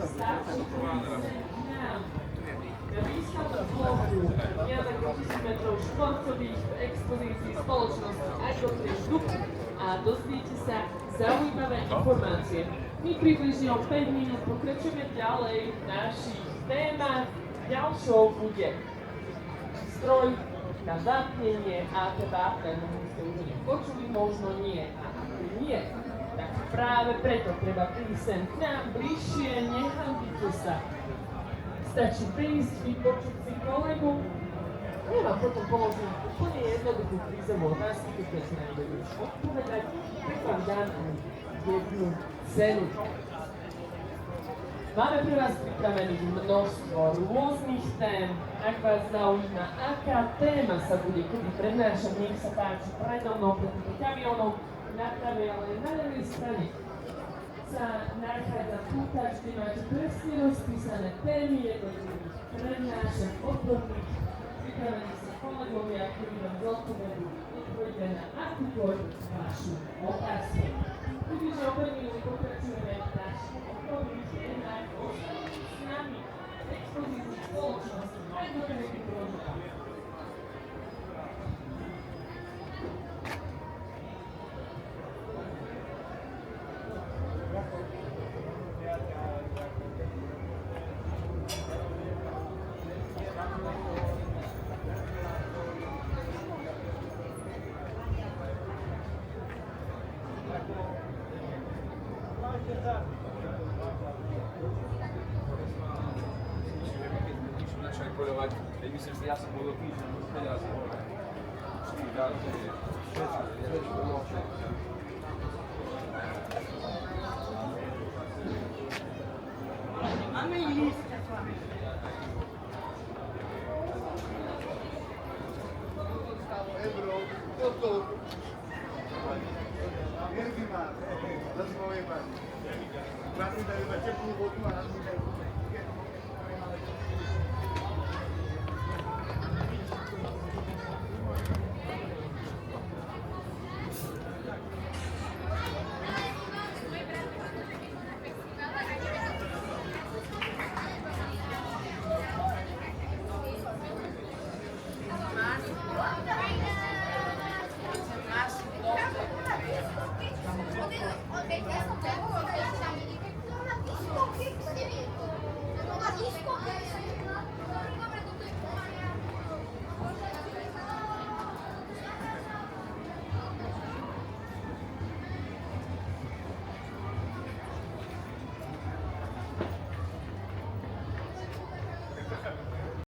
starší na výstavnom plochu viac ako 1000 metrov štvorcových v expozícii spoločnosti Agrotech Group a dozviete sa zaujímavé informácie. My približne o 5 minút pokračujeme ďalej v našich témach. Ďalšou bude stroj na vápnenie ATV, možno ste už počuli, možno nie. A ak nie, tak práve preto treba prísť sem k nám bližšie, nehanbite sa. Stačí prísť, vypočuť si kolegu. Ja vám potom položím úplne jednoduchú krízovú otázku, keď sa na ne budeš odpovedať, tak vám dám aj jednu cenu. Máme pre vás pripravených množstvo rôznych tém. Ak vás zaujíma, aká téma sa bude kedy prednášať, nech sa páči predo mnou, pre týmto kamionov, na pravej, ale na ľavej strane sa nachádza pútač, kde máte presne rozpísané témy jednotlivých prednášok, odborných, pripravení sa kolegovia, ktorí vám odpovedia na akúkoľvek vašu otázku. Keďže o 5 minút pokračujeme v našich odborných témach, ostanete s nami v expozícii spoločnosti Agrotech Group. Myslím, že ja som bol týždeň, už 5 razy. Máme lístka s vami. Ebro, toto. Nervy má, zase moje pani. Pani dajú na teplú vodu a nás